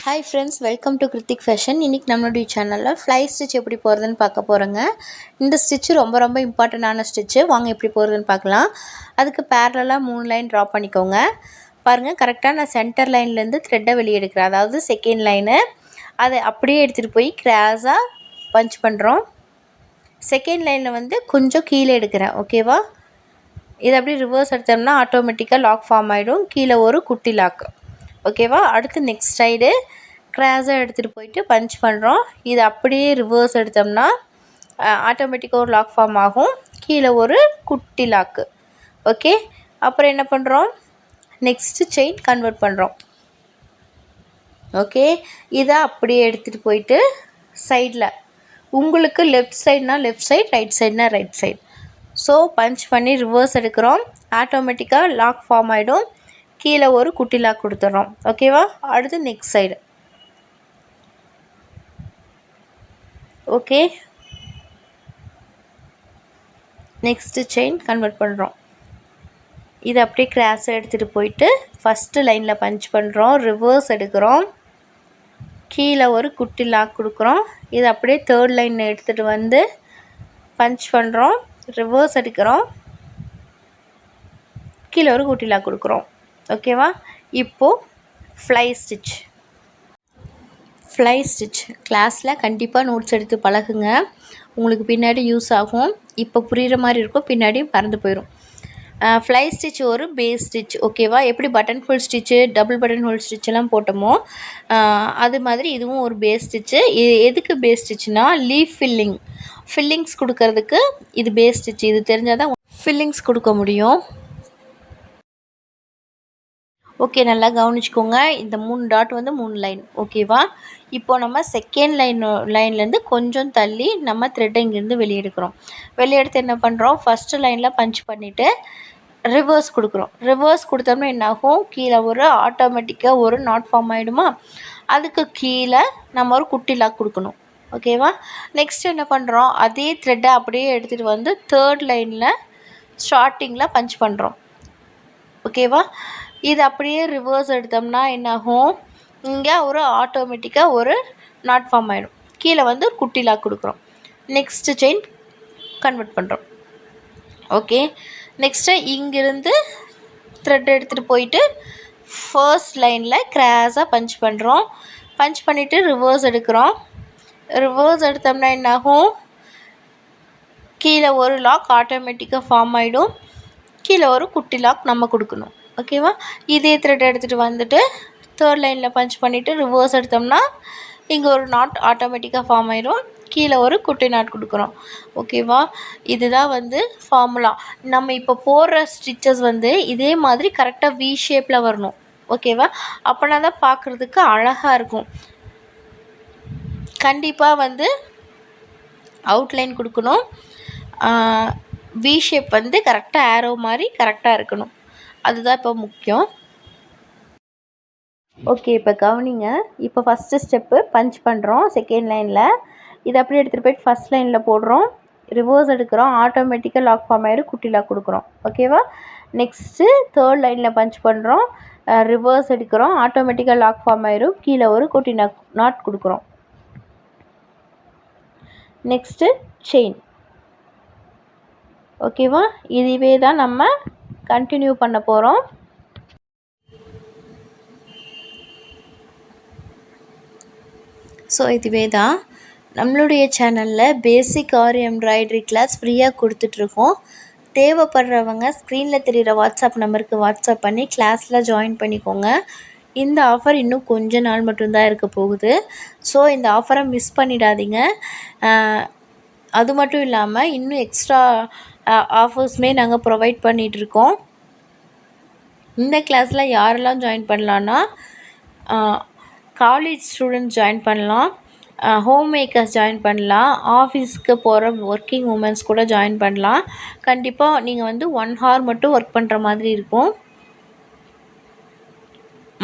Hi friends, welcome to Hrithik fashion. இன்றைக்கி நம்மளுடைய சேனலில் ஃப்ளை ஸ்டிச் எப்படி போகிறதுன்னு பார்க்க போகிறோங்க. இந்த ஸ்டிச்சு ரொம்ப ரொம்ப இம்பார்ட்டண்ட்டான ஸ்டிச்சு. வாங்க எப்படி போகிறதுன்னு பார்க்கலாம். அதுக்கு பேரலாக 3 லைன் ட்ரா பண்ணிக்கோங்க. பாருங்கள், கரெக்டாக நான் சென்டர் லைன்லேருந்து த்ரெட்டை வெளியே எடுக்கிறேன், அதாவது செகண்ட் லைனு. அதை அப்படியே எடுத்துகிட்டு போய் கிராஸாக பஞ்ச் பண்ணுறோம். செகண்ட் லைனில் வந்து கொஞ்சம் கீழே எடுக்கிறேன். ஓகேவா? இதை அப்படியே ரிவர்ஸ் எடுத்தோம்னா ஆட்டோமேட்டிக்காக லாக் ஃபார்ம் ஆகிடும். கீழே ஒரு குட்டி லாக்கு. ஓகேவா? அடுத்து நெக்ஸ்ட் சைடு கிராஸாக எடுத்துகிட்டு போயிட்டு பஞ்ச் பண்ணுறோம். இது அப்படியே ரிவர்ஸ் எடுத்தோம்னா ஆட்டோமேட்டிக்காக ஒரு லாக் ஃபார்ம் ஆகும். கீழே ஒரு குட்டி லாக்கு. ஓகே, அப்புறம் என்ன பண்ணுறோம், நெக்ஸ்ட்டு செயின் கன்வெர்ட் பண்ணுறோம். ஓகே, இதை அப்படியே எடுத்துகிட்டு போயிட்டு சைடில், உங்களுக்கு லெஃப்ட் சைட்னால் லெஃப்ட் சைட், ரைட் சைட்னால் ரைட் சைட். ஸோ பஞ்ச் பண்ணி ரிவர்ஸ் எடுக்கிறோம். ஆட்டோமேட்டிக்காக லாக் ஃபார்ம் ஆகிடும். கீழே ஒரு குட்டி லாக் கொடுத்துட்றோம். ஓகேவா? அடுத்து next side. Okay, next chain convert பண்ணுறோம். இதை அப்படியே கிராஸாக எடுத்துகிட்டு போயிட்டு ஃபஸ்ட்டு லைனில் பஞ்ச் பண்ணுறோம். ரிவர்ஸ் எடுக்கிறோம். கீழே ஒரு குட்டி லாக் கொடுக்குறோம். இதை அப்படியே தேர்ட் லைனில் எடுத்துகிட்டு வந்து பஞ்ச் பண்ணுறோம். ரிவர்ஸ் எடுக்கிறோம். கீழே ஒரு குட்டி லாக் கொடுக்குறோம். ஓகேவா? இப்போது ஃப்ளை ஸ்டிச். ஃப்ளை ஸ்டிச் கிளாஸில் கண்டிப்பாக நோட்ஸ் எடுத்து பழகுங்க. உங்களுக்கு பின்னாடி யூஸ் ஆகும். இப்போ புரிகிற மாதிரி இருக்கும், பின்னாடி மறந்து போயிடும். ஃப்ளை ஸ்டிச் ஒரு பேஸ் ஸ்டிச். ஓகேவா? எப்படி button hole stitch, double button hole ஸ்டிச்செல்லாம் போட்டோமோ அது மாதிரி இதுவும் ஒரு பேஸ் ஸ்டிச்சு. இது எதுக்கு பேஸ் ஸ்டிச்சுனா, லீஃப் ஃபில்லிங்ஸ் கொடுக்கறதுக்கு இது பேஸ் ஸ்டிச். இது தெரிஞ்சால் தான் ஃபில்லிங்ஸ் கொடுக்க முடியும். ஓகே, நல்லா கவனிச்சிக்கோங்க. இந்த 3 டாட் வந்து 3 லைன். ஓகேவா? இப்போது நம்ம செகண்ட் லைன்லேருந்து கொஞ்சம் தள்ளி நம்ம த்ரெட்டை இங்கேருந்து வெளியே எடுக்கிறோம். வெளியே எடுத்து என்ன பண்ணுறோம், ஃபஸ்ட்டு லைனில் பஞ்ச் பண்ணிவிட்டு ரிவர்ஸ் கொடுக்குறோம். ரிவர்ஸ் கொடுத்தோம்னா என்னாகும், கீழே ஒரு ஆட்டோமேட்டிக்காக ஒரு நாட் ஃபார்ம் ஆகிடுமா. அதுக்கு கீழே நம்ம ஒரு குட்டி லாக் கொடுக்கணும். ஓகேவா? நெக்ஸ்ட் என்ன பண்ணுறோம், அதே த்ரெட்டை அப்படியே எடுத்துகிட்டு வந்து தேர்ட் லைனில் ஸ்டார்டிங்கில் பஞ்ச் பண்ணுறோம். ஓகேவா? இது அப்படியே ரிவர்ஸ் எடுத்தோம்னா என்னாகும், இங்கே ஒரு ஆட்டோமேட்டிக்காக ஒரு நாட் ஃபார்ம் ஆகிடும். கீழே வந்து ஒரு குட்டி லாக் கொடுக்குறோம். நெக்ஸ்ட்டு செயின் கன்வெர்ட் பண்ணுறோம். ஓகே, நெக்ஸ்ட்டு இங்கிருந்து த்ரெட் எடுத்துகிட்டு போயிட்டு ஃபர்ஸ்ட் லைனில் கிராஸாக பஞ்ச் பண்ணுறோம். பஞ்ச் பண்ணிவிட்டு ரிவர்ஸ் எடுக்கிறோம். ரிவர்ஸ் எடுத்தோம்னா என்னாகும், கீழே ஒரு லாக் ஆட்டோமேட்டிக்காக ஃபார்ம் ஆகிடும். கீழே ஒரு குட்டி லாக் நம்ம கொடுக்கணும். ஓகேவா? இதே த்ரெட் எடுத்துகிட்டு வந்துட்டு தேர்ட் லைனில் பஞ்ச் பண்ணிவிட்டு ரிவர்ஸ் எடுத்தோம்னா இங்கே ஒரு நாட் ஆட்டோமேட்டிக்காக ஃபார்ம் ஆயிடும். கீழே ஒரு குட்டி நாட் கொடுக்குறோம். ஓகேவா? இதுதான் வந்து ஃபார்முலா. நம்ம இப்போ போடுற ஸ்டிச்சஸ் வந்து இதே மாதிரி கரெக்டாக வி ஷேப்பில் வரணும். ஓகேவா? அப்படின்னா தான் பார்க்குறதுக்கு அழகாக இருக்கும். கண்டிப்பாக வந்து அவுட்லைன் கொடுக்கணும். வி ஷேப் வந்து கரெக்டாக ஆரோ மாதிரி கரெக்டாக இருக்கணும். அதுதான் இப்போ முக்கியம். ஓகே, இப்போ கவனிங்க. இப்போ ஃபஸ்ட்டு ஸ்டெப்பு பஞ்ச் பண்ணுறோம் செகண்ட் லைனில். இதை அப்படியே எடுத்துகிட்டு போய்ட்டு ஃபஸ்ட் லைனில் போடுறோம். ரிவர்ஸ் எடுக்கிறோம். ஆட்டோமேட்டிக்காக லாக் ஃபார்ம் ஆகிடும். குட்டி லாக் கொடுக்குறோம். ஓகேவா? நெக்ஸ்ட்டு தேர்ட் லைனில் பஞ்ச் பண்ணுறோம். ரிவர்ஸ் எடுக்கிறோம். ஆட்டோமேட்டிக்காக லாக் ஃபார்ம் ஆகிடும். கீழே ஒரு குட்டி நாட் கொடுக்குறோம். Next chain. ஓகேவா? இதுவே தான் நம்ம கண்டினியூ பண்ண போகிறோம். ஸோ இதுவே தான் நம்மளுடைய சேனலில் பேசிக் ஆரி எம்ப்ராய்டரி கிளாஸ் ஃப்ரீயாக கொடுத்துட்ருக்கோம். தேவைப்படுறவங்க ஸ்க்ரீனில் தெரிகிற வாட்ஸ்அப் நம்பருக்கு வாட்ஸ்அப் பண்ணி கிளாஸில் ஜாயின் பண்ணிக்கோங்க. இந்த ஆஃபர் இன்னும் கொஞ்ச நாள் மட்டும்தான் இருக்க போகுது. ஸோ இந்த ஆஃபரை மிஸ் பண்ணிடாதீங்க. அது மட்டும் இல்லாமல் இன்னும் எக்ஸ்ட்ரா ஆஃபர்ஸுமே நாங்கள் ப்ரொவைட் பண்ணிகிட்ருக்கோம். இந்த கிளாஸில் யாரெல்லாம் ஜாயின் பண்ணலான்னா, காலேஜ் ஸ்டூடெண்ட்ஸ் ஜாயின் பண்ணலாம், ஹோம் மேக்கர்ஸ் ஜாயின் பண்ணலாம், ஆஃபீஸ்க்கு போகிற ஒர்க்கிங் உமன்ஸ் கூட ஜாயின் பண்ணலாம். கண்டிப்பாக நீங்கள் வந்து 1 hour மட்டும் ஒர்க் பண்ணுற மாதிரி இருக்கும்.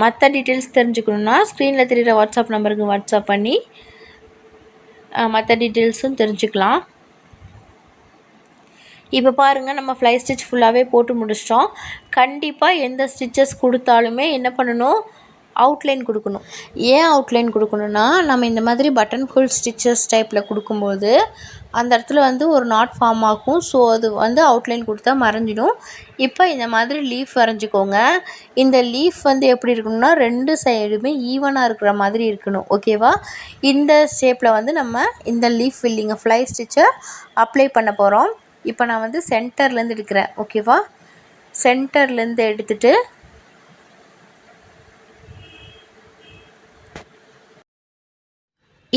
மற்ற டீட்டெயில்ஸ் தெரிஞ்சுக்கணுன்னா ஸ்க்ரீனில் தெரிகிற வாட்ஸ்அப் நம்பருக்கு வாட்ஸ்அப் பண்ணி மற்ற டீட்டெயில்ஸும் தெரிஞ்சுக்கலாம். இப்போ பாருங்கள், நம்ம ஃப்ளை ஸ்டிச் ஃபுல்லாகவே போட்டு முடிச்சிட்டோம். கண்டிப்பாக எந்த ஸ்டிச்சஸ் கொடுத்தாலுமே என்ன பண்ணணும், அவுட்லைன் கொடுக்கணும். ஏன் அவுட்லைன் கொடுக்கணுன்னா, நம்ம இந்த மாதிரி பட்டன் ஹோல் ஸ்டிச்சஸ் டைப்பில் கொடுக்கும்போது அந்த இடத்துல வந்து ஒரு நாட் ஃபார்ம் ஆகும். ஸோ அது வந்து அவுட்லைன் கொடுத்தா மறைஞ்சிடும். இப்போ இந்த மாதிரி லீஃப் வரைஞ்சிக்கோங்க. இந்த லீஃப் வந்து எப்படி இருக்கணும்னா 2 சைடுமே ஈவனாக இருக்கிற மாதிரி இருக்கணும். ஓகேவா? இந்த ஷேப்பில் வந்து நம்ம இந்த லீஃப் ஃபில்லிங்கை ஃப்ளை ஸ்டிச்சை அப்ளை பண்ண போகிறோம். இப்போ நான் வந்து சென்டர்லேருந்து எடுக்கிறேன். ஓகேவா? சென்டர்லேருந்து எடுத்துகிட்டு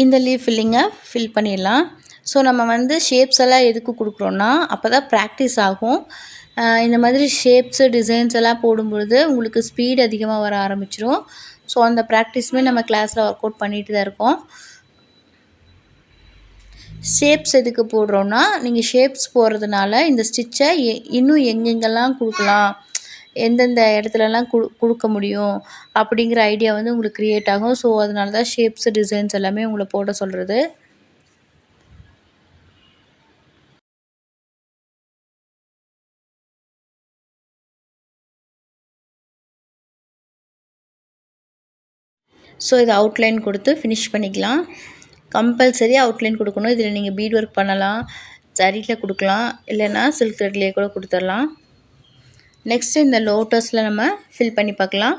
இந்த லீஃப் ஃபில்லிங்கை ஃபில் பண்ணிடலாம். ஸோ நம்ம வந்து ஷேப்ஸ் எல்லாம் எதுக்கு கொடுக்குறோன்னா, அப்போ தான் ப்ராக்டிஸ் ஆகும். இந்த மாதிரி ஷேப்ஸு டிசைன்ஸ் எல்லாம் போடும்பொழுது உங்களுக்கு ஸ்பீட் அதிகமாக வர ஆரம்பிச்சிடும். ஸோ அந்த ப்ராக்டிஸுமே நம்ம கிளாஸில் ஒர்க் அவுட் பண்ணிட்டு தான் இருக்கோம். ஷேப்ஸ் எதுக்கு போடுறோன்னா, நீங்கள் ஷேப்ஸ் போடுறதுனால இந்த ஸ்டிச்சை இன்னும் எங்கெங்கெல்லாம் கொடுக்கலாம், எந்தெந்த இடத்துலலாம் கொடுக்க முடியும் அப்படிங்கிற ஐடியா வந்து உங்களுக்கு க்ரியேட் ஆகும். ஸோ அதனால தான் ஷேப்ஸு டிசைன்ஸ் எல்லாமே உங்களை போட சொல்கிறது. ஸோ இது அவுட்லைன் கொடுத்து ஃபினிஷ் பண்ணிக்கலாம். கம்பல்சரி அவுட்லைன் கொடுக்கணும். இதில் நீங்கள் பீட் ஒர்க் பண்ணலாம், ஜரியில் கொடுக்கலாம், இல்லைன்னா சில்க் த்ரெட்லேயே கூட கொடுத்துடலாம். நெக்ஸ்ட்டு இந்த லோட்டஸில் நம்ம ஃபில் பண்ணி பார்க்கலாம்.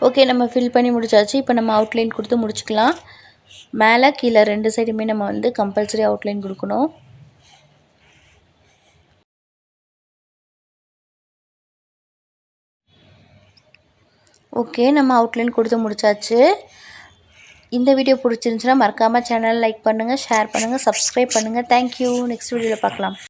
ஓகே, நம்ம ஃபில் பண்ணி முடிச்சாச்சு. இப்போ நம்ம அவுட்லைன் கொடுத்து முடிச்சுக்கலாம். மேலே கீழே 2 சைடுமே நம்ம வந்து கம்பல்சரி அவுட்லைன் கொடுக்கணும். ஓகே, நம்ம அவுட்லைன் கொடுத்து முடிச்சாச்சு. இந்த வீடியோ பிடிச்சிருந்துச்சுன்னா மறக்காமல் சேனல் லைக் பண்ணுங்கள், ஷேர் பண்ணுங்கள், சப்ஸ்கிரைப் பண்ணுங்கள். தேங்க்யூ. நெக்ஸ்ட் வீடியோவில் பார்க்கலாம்.